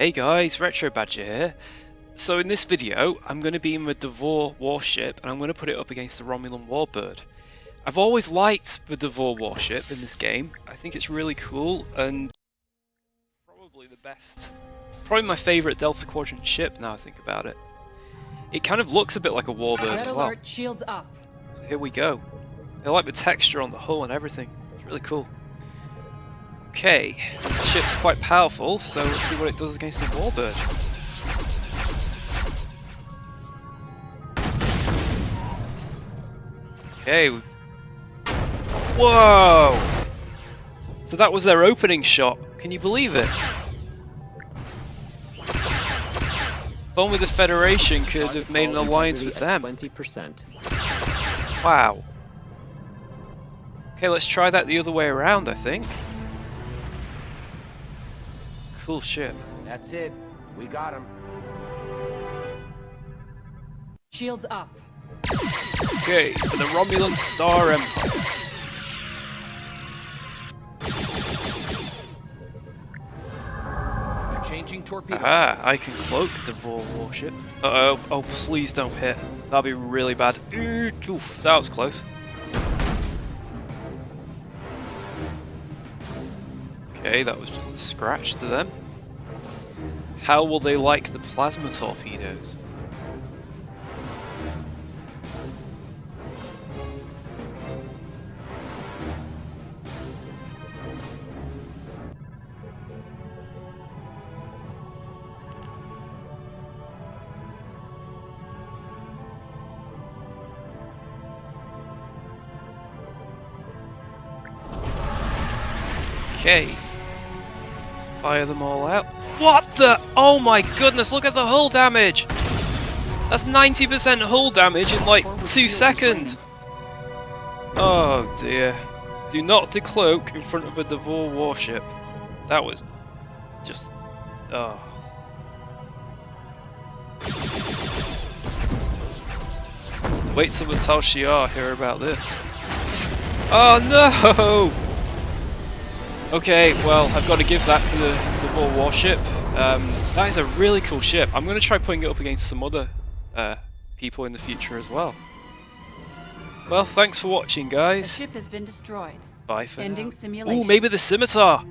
Hey guys, Retro Badger here. So in this video, I'm going to be in the Devore Warship and I'm going to put it up against the Romulan Warbird. I've always liked the Devore Warship in this game. I think it's really cool and probably the best, probably my favourite Delta Quadrant ship now I think about it. It kind of looks a bit like a Warbird as well. Alert, shields up. So here we go. I like the texture on the hull and everything. It's really cool. Okay, this ship's quite powerful, so let's see what it does against the Warbird. Okay. Whoa! So that was their opening shot. Can you believe it? If only the Federation could have made an alliance with them. 20%. Wow. Okay, let's try that the other way around, I think. Cool ship. That's it. We got him. Shields up. Okay, for the Romulan Star Empire. Changing torpedo. Ah, I can cloak the Devore warship. Uh-oh. Oh, please don't hit. That'd be really bad. Oof, that was close. Okay, that was just a scratch to them. How will they like the plasma torpedoes? Okay. Fire them all out. What the? Oh my goodness, look at the hull damage! That's 90% hull damage in like 2 seconds! Oh dear. Do not decloak in front of a Devore warship. That was just... oh. Wait till the Tal Shiar hear about this. Oh no! Okay, well, I've got to give that to the Devore warship. That is a really cool ship. I'm going to try putting it up against some other people in the future as well. Well, thanks for watching, The guys. ship has been destroyed. Bye for Ending now. simulation. Ooh, maybe the scimitar!